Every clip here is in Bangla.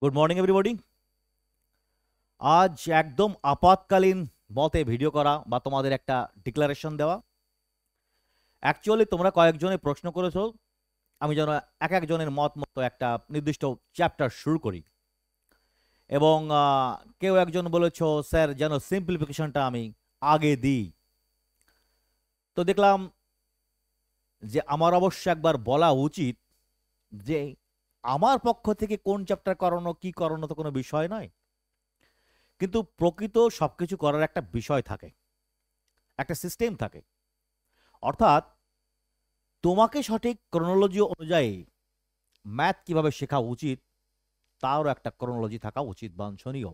Good morning everybody. আজ একদম আপাতকালীন মতে ভিডিও করা বা তোমাদের একটা ডিক্লারেশন দেওয়া। অ্যাকচুয়ালি তোমরা কয়েকজনে প্রশ্ন করেছো আমি যেন এক একজনের মত মতো একটা নির্দিষ্ট চ্যাপ্টার শুরু করি, এবং কেউ একজন বলেছো স্যার যেন সিম্পলিফিকেশনটা আমি আগে দিই। তো দেখলাম যে আমার অবশ্য একবার বলা উচিত যে আমার পক্ষ থেকে কোন চ্যাপ্টার করানো কি করানো তো কোনো বিষয় নয়, কিন্তু প্রকৃত সবকিছু করার একটা বিষয় থাকে, একটা সিস্টেম থাকে। অর্থাৎ তোমাকে সঠিক ক্রোনোলজি অনুযায়ী ম্যাথ কিভাবে শেখা উচিত তারও একটা ক্রোনোলজি থাকা উচিত, বাঞ্ছনীয়।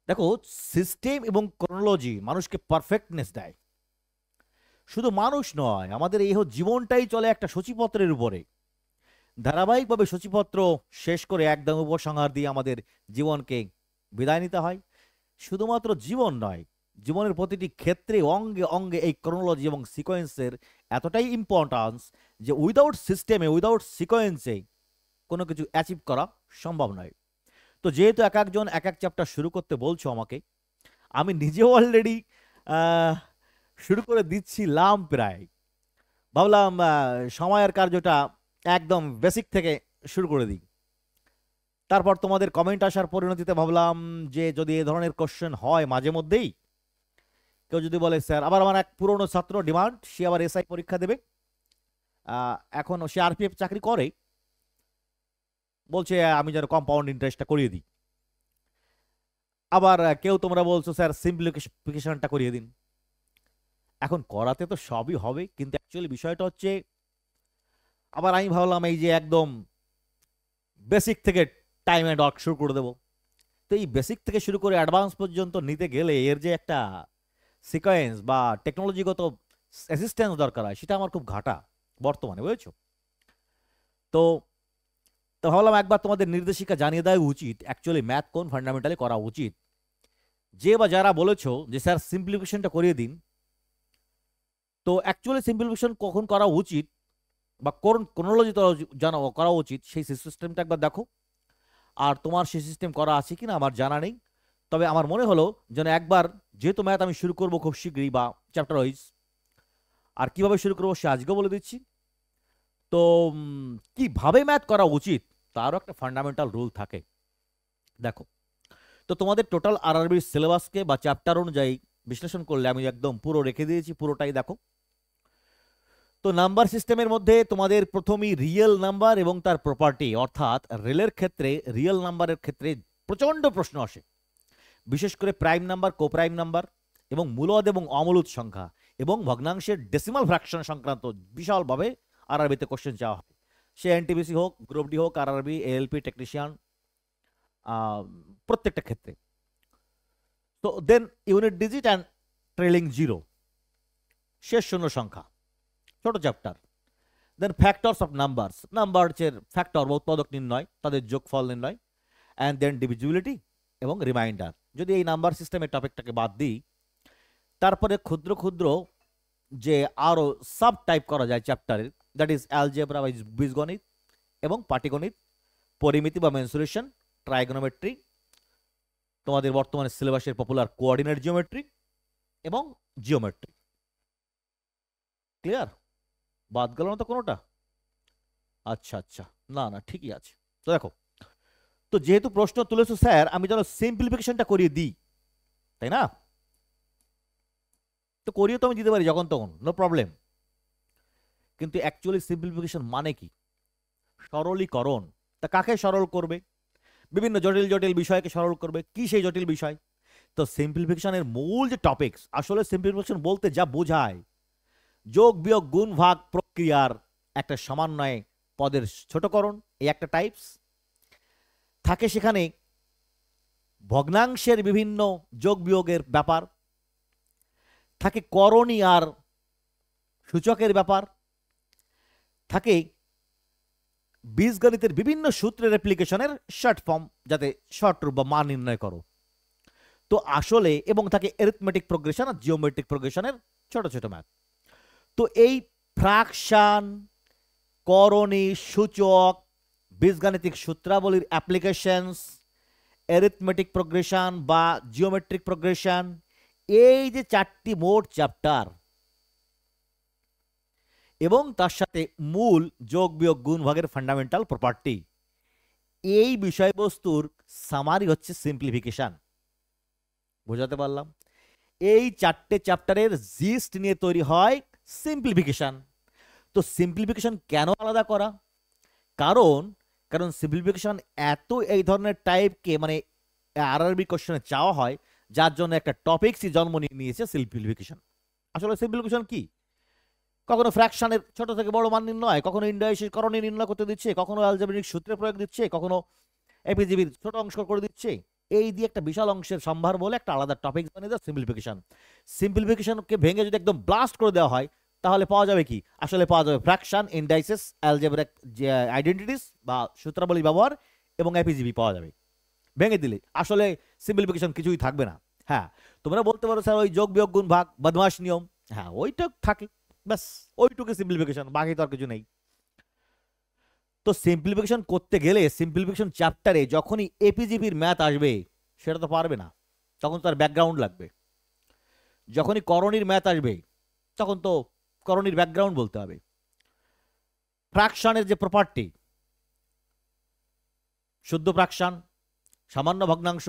দেখো, সিস্টেম এবং ক্রোনোলজি মানুষকে পারফেক্টনেস দেয়। শুধু মানুষ নয়, আমাদের এই জীবনটাই চলে একটা সূচিপত্রের উপরে। ধারাবাহিকভাবে সূচিপত্র শেষ করে একদম উপসংহার দিয়ে আমাদের জীবনকে বিদায় নিতে হয়। শুধুমাত্র জীবন নয়, জীবনের প্রতিটি ক্ষেত্রে অঙ্গে অঙ্গে এই ক্রোনোলজি এবং সিকোয়েন্সের এতটাই ইম্পর্টেন্স যে উইদাউট সিস্টেমে, উইদাউট সিকোয়েন্সে কোনো কিছু অ্যাচিভ করা সম্ভব নয়। তো যেহেতু এক একজন এক এক চ্যাপ্টার শুরু করতে বলছো আমাকে, আমি নিজেও অলরেডি শুরু করে দিচ্ছিলাম। প্রায় ভাবলাম সময়ের কার্যটা একদম বেসিক থেকে শুরু করে দিই। তারপর তোমাদের কমেন্ট আসার পরিণতিতে ভাবলাম যে যদি এ ধরনের কোশ্চেন হয় মাঝে মধ্যেই, কেউ যদি বলে স্যার, আবার আমার এক পুরনো ছাত্র ডিমান্ড, সে আবার এসআই পরীক্ষা দেবে, এখন সে আরপিএফ চাকরি করে, বলছে আমি যেন কম্পাউন্ড ইন্টারেস্টটা করিয়ে দিই। আবার কেউ তোমরা বলছো স্যার সিম্পলিফিকেশনটা করিয়ে দিন। এখন করাতে তো সবই হবে, কিন্তু অ্যাকচুয়ালি বিষয়টা হচ্ছে, আবার আমি ভাবলাম এই যে একদম বেসিক থেকে টাইম অ্যান্ড ওয়ার্ক শুরু করে দেবো। তো এই বেসিক থেকে শুরু করে অ্যাডভান্স পর্যন্ত নিতে গেলে এর যে একটা সিকোয়েন্স বা টেকনোলজিগত অ্যাসিস্ট্যান্স দরকার হয়, সেটা আমার খুব ঘাটা বর্তমানে, বুঝেছো? তো তো ভাবলাম একবার তোমাদের নির্দেশিকা জানিয়ে দেওয়া উচিত অ্যাকচুয়ালি ম্যাথ কোন ফান্ডামেন্টালি করা উচিত। যে বা যারা বলেছো যে স্যার সিম্পলিফিকেশনটা করিয়ে দিন, তো অ্যাকচুয়ালি সিম্পলিফিকেশন কখন করা উচিত বা কোন ক্রোনোলজি জানা করা উচিত সেই সিস্টেমটা একবার দেখো। আর তোমার সেই সিস্টেম করা আছে কিনা আমার জানা নেই, তবে আমার মনে হলো যেন একবার, যেহেতু ম্যাথ আমি শুরু করবো খুব শীঘ্রই বা চ্যাপ্টার ওয়াইজ, আর কিভাবে শুরু করবো সে আজকেও বলে দিচ্ছি। তো কিভাবে ম্যাথ করা উচিত তারও একটা ফান্ডামেন্টাল রুল থাকে। দেখো, তো তোমাদের টোটাল আরআরবির সিলেবাসকে বা চ্যাপ্টার অনুযায়ী বিশ্লেষণ করলে আমি একদম পুরো রেখে দিয়েছি, পুরোটাই দেখো। তো নাম্বার সিস্টেমের মধ্যে তোমাদের প্রথমেই রিয়েল নাম্বার এবং তার প্রপার্টি, অর্থাৎ রেলের ক্ষেত্রে রিয়েল নাম্বারের ক্ষেত্রে প্রচন্ড প্রশ্ন আসে, বিশেষ করে প্রাইম নাম্বার, কোপ্রাইম নাম্বার এবং মূলদ এবং অমূলদ সংখ্যা এবং ভগ্নাংশের ডেসিমাল ফ্র্যাকশন সংক্রান্ত বিশালভাবে আরআরবিতে কোশ্চেন চাওয়া হয়। সে এনটিপিসি হোক, গ্রুপ ডি হোক, আরআরবি, এএলপি, টেকনিশিয়ান, প্রত্যেকটা ক্ষেত্রে। তো then unit digit and trailing zero, শেষ শূন্য সংখ্যা, ছোট chapter. Then factors of numbers, নাম্বারসের ফ্যাক্টর বা উৎপাদক নির্ণয়, তাদের যোগফল নির্ণয়। অ্যান্ড দেন ডিভিজিবিলিটি এবং রিমাইন্ডার। যদি এই নাম্বার সিস্টেমের টপিকটাকে বাদ দিই, তারপরে ক্ষুদ্র ক্ষুদ্র যে আরও সাব টাইপ করা যায় চ্যাপ্টারের, দ্যাট ইজ অ্যালজেব্রা বা বীজগণিত এবং পাটিগণিত, পরিমিতি বা মেনসুরেশন, ট্রাইগোনোমেট্রি, তোমাদের বর্তমানে সিলেবাসের পপুলার কোঅর্ডিনেট জিওমেট্রি এবং জিওমেট্রি। ক্লিয়ার? বাদ গেল না তো কোনোটা? আচ্ছা আচ্ছা, না না, ঠিকই আছে। তো দেখো, তো যেহেতু প্রশ্ন তুলেছো স্যার আমি যেন সিম্পলিফিকেশনটা করিয়ে দিই, তাই না? তো করিয়ে তো আমি দিতে পারি যখন তখন, নো প্রবলেম। কিন্তু অ্যাকচুয়ালি সিম্পলিফিকেশন মানে কি? সরলীকরণ। তা কাকে সরল করবে? বিভিন্ন জটিল জটিল বিষয়কে সরল করবে। কি সেই জটিল বিষয়? তো সিম্পলিফিকেশনের মূল যে টপিকস, আসলে সিম্পলিফিকেশন বলতে যা বোঝায়, যোগ বিয়োগ গুণ ভাগ প্রক্রিয়ার একটা সমন্বয়ে পদের ছোটকরণ, এই একটা টাইপস থাকে। সেখানে ভগ্নাংশের বিভিন্ন যোগ বিয়োগের ব্যাপার থাকে, করণী আর সূচকের ব্যাপার থাকে, বীজগণিতের বিভিন্ন সূত্রের অ্যাপ্লিকেশনের শর্ট ফর্ম, যাতে শর্ট রূপ বা মান নির্ণয় করো। তো আসলে এবং থাকে অ্যারিথমেটিক প্রোগ্রেশন আর জিওমেট্রিক প্রোগ্রেশনের ছোট ছোট ম্যাথ। তো এই ফ্র্যাকশন, করণী, সূচক, বীজগাণিতিক সূত্রাবলীর অ্যাপ্লিকেশনস, অ্যারিথমেটিক প্রোগ্রেশন বা জিওমেট্রিক প্রোগ্রেশন, এই যে 4টি মোট চ্যাপ্টার এবং তার সাথে মূল যোগ বিয়োগ গুণ ভাগের ফান্ডামেন্টাল প্রপার্টি, এই বিষয়বস্তুর সামারি হচ্ছে সিম্পলিফিকেশন। বোঝাতে পারলাম? এই 4টে চ্যাপ্টারের জিস্ট নিয়ে তৈরি হয় সিম্পলিফিকেশন। তো সিম্পলিফিকেশন কেন আলাদা করা? কারণ কারণ সিম্পলিফিকেশন এত এই ধরনের টাইপকে মানে আরআরবি কোশ্চেনে চাওয়া হয়, যার জন্য একটা টপিকসই জন্ম নিয়েছে সিম্পলিফিকেশন। আসলে সিম্পলিফিকেশন কি? কখনো ফ্র্যাকশনের ছোট থেকে বড় মান নির্ণয়, কখনো ইন্ডাইসের করণী নির্ণয় করতে দিচ্ছে, কখনো অ্যালজেব্রিক সূত্রের প্রয়োগ দিচ্ছে, কখনো এপিজিবির ছোট অংশ করে দিচ্ছে। এই দিয়ে একটা বিশাল অংশের সম্ভার বলে একটা আলাদা টপিক বানিয়ে দেয় সিম্পলিফিকেশন। সিম্পলিফিকেশনকে ভেঙে যদি একদম ব্লাস্ট করে দেওয়া হয়, তাহলে পাওয়া যাবে কি? আসলে পাওয়া যাবে ফ্র্যাকশন, ইন্ডাইসেস, অ্যালজেব্রিক যে আইডেন্টিটিস বা সূত্রাবলী ব্যবহার এবং এপিজিবি পাওয়া যাবে। ভেঙে দিলে আসলে সিম্পলিফিকেশন কিছুই থাকবে না। হ্যাঁ, তোমরা বলতে পারো স্যার ওই যোগ বিয়োগ গুণ ভাগ বদমাশ নিয়ম, হ্যাঁ ওইটা থাকে, ব্যাস ওইটুকু সিম্পলিফিকেশন, বাকি তো আর কিছু নেই। তো সিম্পলিফিকেশন করতে গেলে সিম্পলিফিকেশন চ্যাপ্টারে যখনই এপিজিবির ম্যাথ আসবে, সেটা তো পারবে না, তখন তার ব্যাকগ্রাউন্ড লাগবে। যখনই করণীর ম্যাথ আসবে, তখন তো করণীর ব্যাকগ্রাউন্ড বলতে হবে। ফ্র্যাকশনের যে প্রপার্টি, শুদ্ধ ফ্র্যাকশন, সামান্য ভগ্নাংশ,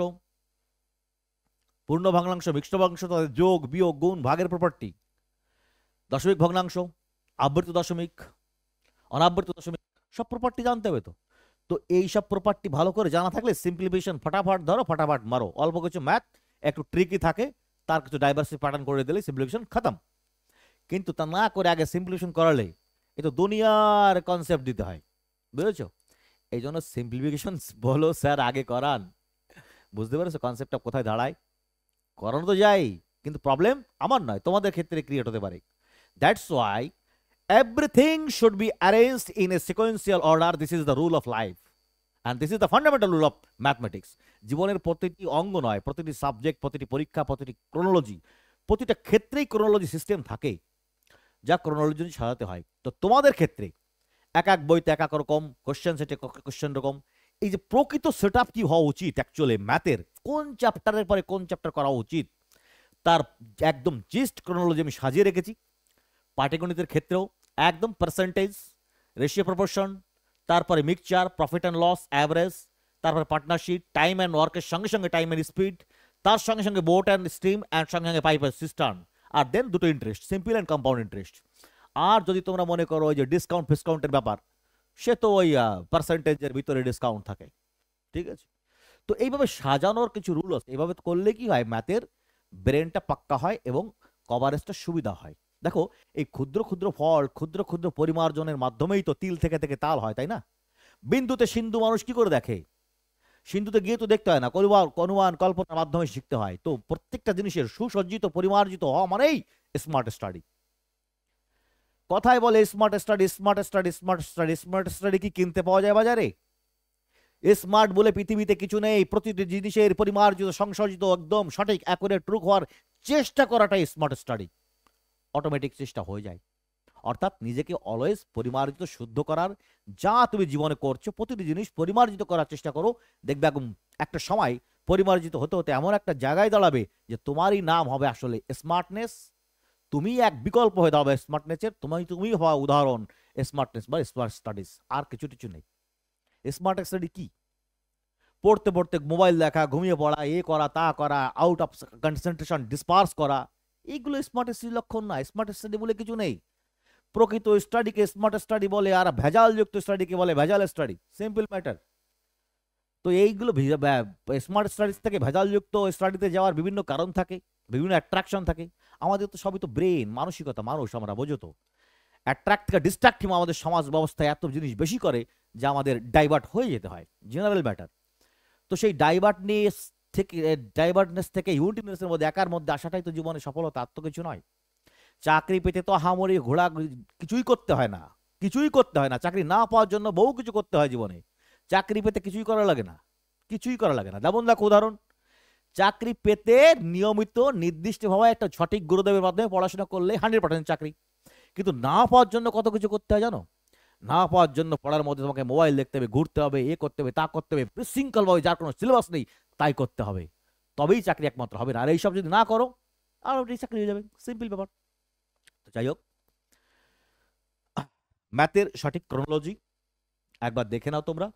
পূর্ণ ভগ্নাংশ, মিশ্র ভগ্নাংশ, তাদের যোগ বিয়োগ গুণ ভাগের প্রপার্টি, দশমিক ভগ্নাংশ, আবৃত দশমিক, অনাবৃত দশমিক, সব প্রপার্টি জানতে হবে। তো তো এই সব প্রপার্টি ভালো করে জানা থাকলে সিম্পলিফিকেশন ফটাফট ধরো, ফটাফট মারো। অল্প কিছু ম্যাথ একটু ট্রিকি থাকে, তার কিছু ডাইভার্সিটি প্যাটার্ন করে দিলে সিম্পলিফিকেশন খতম। কিন্তু তা না করে আগে সিম্পলিফিকেশন করালে এ তো দুনিয়ার কনসেপ্ট দিতে হয়, বুঝেছো? এই জন্য সিম্পলিফিকেশন বলো স্যার আগে করান। বুঝতে পেরেছো কনসেপ্টটা কোথায় দাঁড়ায়? করানো তো যাই, কিন্তু প্রবলেম আমার নয়, তোমাদের ক্ষেত্রে ক্রিয়েট হতে পারে। That's why everything should be arranged in a sequential order. This is the rule of life and this is the fundamental rule of mathematics. জীবনের প্রতিটি অঙ্গ নয়, প্রতিটি সাবজেক্ট, প্রতিটি পরীক্ষা, প্রতিটি ক্রোনোলজি, প্রতিটা ক্ষেত্রেই ক্রোনোলজি সিস্টেম থাকে, যা ক্রোনোলজি সাজাতে হয়। তো তোমাদের ক্ষেত্রে এক এক বইতে এক এক রকম, কোশ্চেন সেটে কোশ্চেন রকম। এই যে প্রকৃত সেট আপ কি হওয়া উচিত অ্যাকচুয়ালি ম্যাথের, কোন চ্যাপ্টারের পরে কোন চ্যাপ্টার করা উচিত, তার একদম জিস্ট ক্রোনোলজি আমি সাজিয়ে রেখেছি। পাটিগণিতের ক্ষেত্রেও একদম পার্সেন্টেজ, রেশিও প্রপোর্শন, তারপরে mixture, profit and loss, average, তারপরে পার্টনারশিপ, টাইম অ্যান্ড ওয়ার্কের সঙ্গে সঙ্গে টাইম অ্যান্ড স্পিড, তার সঙ্গে সঙ্গে বোট অ্যান্ড স্ট্রিম, অ্যান্ড সঙ্গে সঙ্গে পাইপ অ্যান্ড সিস্টার্ন, আর দেন দুটো interest, simple and compound interest. আর যদি তোমরা মনে করো ওই যে ডিসকাউন্ট ফিসকাউন্টের ব্যাপার, সে তো ওই পার্সেন্টেজের ভিতরে ডিসকাউন্ট থাকে, ঠিক আছে? তো এইভাবে সাজানোর কিছু রুল আছে। এইভাবে করলে কি হয়, ম্যাথের ব্রেনটা পাক্কা হয় এবং কভারেজটা সুবিধা হয়। দেখো, এই ক্ষুদ্র ক্ষুদ্র ফল, ক্ষুদ্র ক্ষুদ্র পরিমার্জনের মাধ্যমেই তো তিল থেকে থেকে তাল হয়, তাই না? বিন্দুতে সিন্ধু মানুষ কি করে দেখে? সিন্ধুতে গিয়ে তো দেখতে হয় না, অনুমান কল্পনার মাধ্যমে শিখতে হয়। তো প্রত্যেকটা জিনিসের সুসজ্জিত পরিমার্জিত হওয়া মানেই স্মার্ট স্টাডি। কথায় বলে smart study, smart study, smart study. Smart study কি কিনতে পাওয়া যায় বাজারে? স্মার্ট বলে পৃথিবীতে কিছু নেই। প্রতিটি জিনিসের পরিমার্জিত, সংসর্জিত, একদম সঠিক অ্যাকুরেট ট্রু হওয়ার চেষ্টা করাটাই স্মার্ট স্টাডি। অটোমেটিক চেষ্টা হয়ে যায়। অর্থাৎ নিজেকে অলওয়েজ পরিমার্জিত, শুদ্ধ করার, যা তুমি জীবনে করছো প্রতিটি জিনিস পরিমার্জিত করার চেষ্টা করো। দেখবে একদম একটা সময় পরিমার্জিত হতে হতে এমন একটা জায়গায় দাঁড়াবে যে তোমারই নাম হবে আসলে স্মার্টনেস। তুমি এক বিকল্প হয়ে দাঁড়াবে স্মার্টনেসের, তুমি হওয়া উদাহরণ স্মার্টনেস বা স্মার্ট স্টাডিজ। আর কিছু কিছু নেই। স্মার্ট স্টাডি কি? পড়তে পড়তে মোবাইল দেখা, ঘুমিয়ে পড়া, এ করা তা করা, আউট অফ কনসেন্ট্রেশন, ডিসপার্স করা, এইগুলো স্মার্ট স্টাডির লক্ষণ না। স্মার্ট স্টাডি বলে কিছু নেই। প্রকৃত স্টাডিকে স্মার্ট স্টাডি বলে, আর ভেজালযুক্ত স্টাডিকে বলে ভেজাল স্টাডি। Simple matter. তো এইগুলো স্মার্ট স্টাডিজ থেকে ভেজালযুক্ত স্টাডিতে যাওয়ার বিভিন্ন কারণ থাকে, বিভিন্ন অ্যাট্রাকশন থাকে। আমাদের তো সবই তো ব্রেন, মানসিকতা, মানুষ আমরা, বোঝো তো। অ্যাট্রাক্ট থেকে ডিস্ট্রাক্ট আমাদের সমাজ ব্যবস্থায় এত জিনিস বেশি করে যে আমাদের ডাইভার্ট হয়ে যেতে হয়, জেনারেল ম্যাটার। তো সেই ডাইভার্টনেস থেকে ইউনিটিনেসের মধ্যে একার মধ্যে আসাটাই তো জীবনে সফলতা, আর তো কিছু নয়। চাকরি পেতে তো হামরি ঘোড়া কিছুই করতে হয় না, কিছুই করতে হয় না। চাকরি না পাওয়ার জন্য বহু কিছু করতে হয় জীবনে। চাকরি পেতে কিছুই করা লাগে না, কিছুই করা লাগে না। যেমন দেখো উদাহরণ, চাকরি পেতে নিয়মিত নির্দিষ্টভাবে একটা সঠিক গুরুদেবের মাধ্যমে পড়াশোনা করলে 100% চাকরি। কিন্তু না পাওয়ার জন্য কত কিছু করতে হয় জানো? না পাওয়ার জন্য পড়ার মধ্যে তোমাকে মোবাইল দেখতে হবে, ঘুরতে হবে, এ করতে হবে, তা করতে হবে, বিশৃঙ্খলভাবে, যার কোনো সিলেবাস নেই তাই করতে হবে, তবেই চাকরি একমাত্র হবে। না আর এইসব যদি না করো আর ওটাই চাকরি হয়ে যাবে, সিম্পল ব্যাপার। তো যাই হোক, ম্যাথের সঠিক ক্রোনোলজি একবার দেখে নাও তোমরা,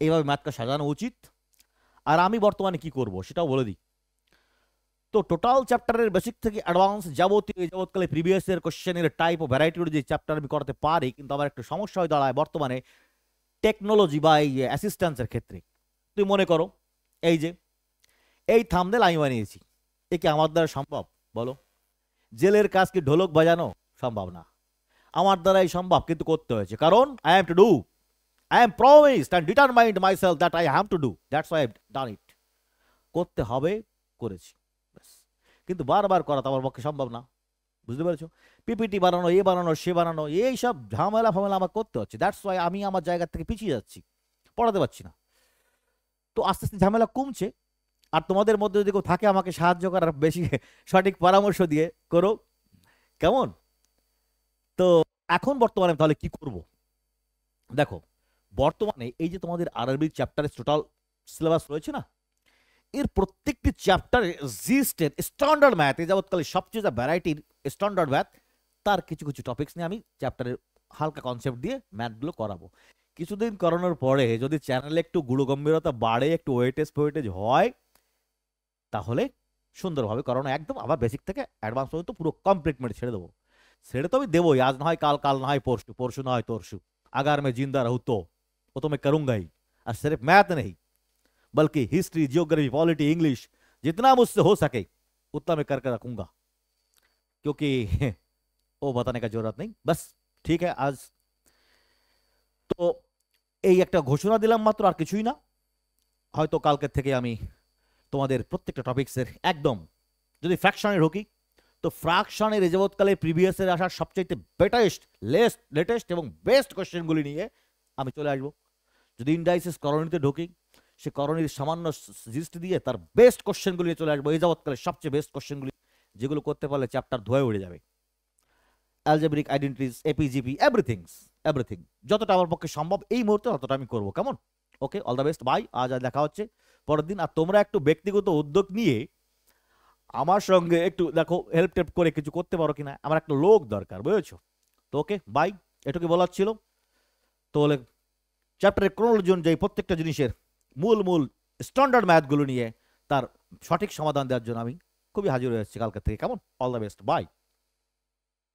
এইভাবে ম্যাথটা সাজানো উচিত। আর আমি বর্তমানে কি করব সেটাও বলে দিই। তো টোটাল চ্যাপ্টারের বেসিক থেকে অ্যাডভান্স যাবতীয় যাবৎকালে প্রিভিয়াস এর কোশ্চেনের টাইপ ও ভ্যারাইটির যে চ্যাপ্টার আমি করাতে পারি, কিন্তু আমার একটু সমস্যা হয়ে দাঁড়ায় বর্তমানে টেকনোলজি বা এই অ্যাসিস্ট্যান্সের ক্ষেত্রে। তুই মনে করো এই যে এই থাম্বনেল আমি বানিয়েছি, এ কি আমার দ্বারা সম্ভব বলো? জেলের কাজ কি ঢোলক বাজানো? সম্ভব না। আমার দ্বারাই সম্ভব, কিন্তু করতে হয়েছে, কারণ I have to do, I am promised and determined myself that I have to do, that's why I have done it. করতে হবে, করেছি, ব্যাস। কিন্তু বারবার করা তো আমার পক্ষে সম্ভব না, বুঝতে পেরেছো? পিপিটি বানানো, এ বানানো, সে বানানো, এই সব ঝামেলা ফামেলা আমার করতে হচ্ছে, দ্যাটস ওয়াই আমি আমার জায়গা থেকে পিছিয়ে যাচ্ছি, পড়াতে পারছি না। তো আস্তে আস্তে ঝামেলা কমছে। আর তোমাদের মধ্যে যদি কেউ থাকে আমাকে সাহায্য করার, বেশি সঠিক পরামর্শ দিয়ে করো, কেমন? তো এখন বর্তমানে আমি তাহলে কি করব? দেখো, বর্তমানে এই যে তোমাদের আরআরবি চ্যাপ্টারের টোটাল সিলেবাস রয়েছে না, এর প্রত্যেকটি চ্যাপ্টারে জিস্টের স্ট্যান্ডার্ড ম্যাথ, এই যাবৎকালে সবচেয়ে যা ভ্যারাইটির স্ট্যান্ডার্ড ম্যাথ, তার কিছু কিছু টপিক্স নিয়ে আমি চ্যাপ্টারের হালকা কনসেপ্ট দিয়ে ম্যাথগুলো করাবো। কিছুদিন করানোর পরে যদি চ্যানেলে একটু গুরুগম্ভীরতা বাড়ে, একটু ওয়েটেজ ফোয়েটেজ হয়, তাহলে সুন্দরভাবে করানো একদম আবার বেসিক থেকে অ্যাডভান্স পর্যন্ত পুরো কমপ্লিট মেরে ছেড়ে দেবো। ছেড়ে তো আমি দেবোই, আজ না হয় কাল, কাল না হয় পরশু, পরশু না হয় তরশু, अगर मैं जिंदा रहूं तो वो तो मैं करूंगा ही। और सिर्फ मैथ नहीं, बल्कि हिस्ट्री, जियोग्राफी, पॉलिटी, इंग्लिश, जितना मुझसे हो सके उतना मैं करके रखूंगा, क्योंकि वो बताने का जरूरत नहीं। बस ठीक है, आज তো এই একটা ঘোষণা দিলাম মাত্র, আর কিছুই না। হয়তো কালকের থেকে আমি তোমাদের প্রত্যেকটা টপিক্সের একদম, যদি ফ্র্যাকশনে ঢুকি তো ফ্র্যাকশনের এ যাবৎকালে প্রিভিয়াসের আসার সবচাইতে বেটেস্ট, লেটেস্ট এবং বেস্ট কোশ্চেনগুলি নিয়ে আমি চলে আসবো। যদি ইন্ডাইসিস করণীতে ঢুকি, সে করণীর সামান্য জিস্ট দিয়ে তার বেস্ট কোশ্চেনগুলি নিয়ে চলে আসবো, এই যাবৎকালে সবচেয়ে বেস্ট কোশ্চেনগুলি, যেগুলো করতে পারলে চ্যাপ্টার ধোয়ে উড়ে যাবে। অ্যালজেব্রিক আইডেন্টিটিস, এপিজিপি, এভরিথিং যতটা আমার পক্ষে সম্ভব এই মুহূর্তে ততটা আমি করবো, কেমন? ওকে, অল দ্য বেস্ট, বাই। আজ আর দেখা হচ্ছে পরের দিন। আর তোমরা একটু ব্যক্তিগত উদ্যোগ নিয়ে আমার সঙ্গে একটু দেখো, হেল্প টেল্প করে কিছু করতে পারো কিনা, আমার একটা লোক দরকার, বুঝেছো? তো ওকে, বাই, এটুকু বলার ছিল। তাহলে চ্যাপ্টারের ক্রোনোলজি অনুযায়ী প্রত্যেকটা জিনিসের মূল মূল স্ট্যান্ডার্ড ম্যাথগুলো নিয়ে তার সঠিক সমাধান দেওয়ার জন্য আমি খুবই হাজির হয়ে যাচ্ছি কালকে থেকে, কেমন? All the best, by.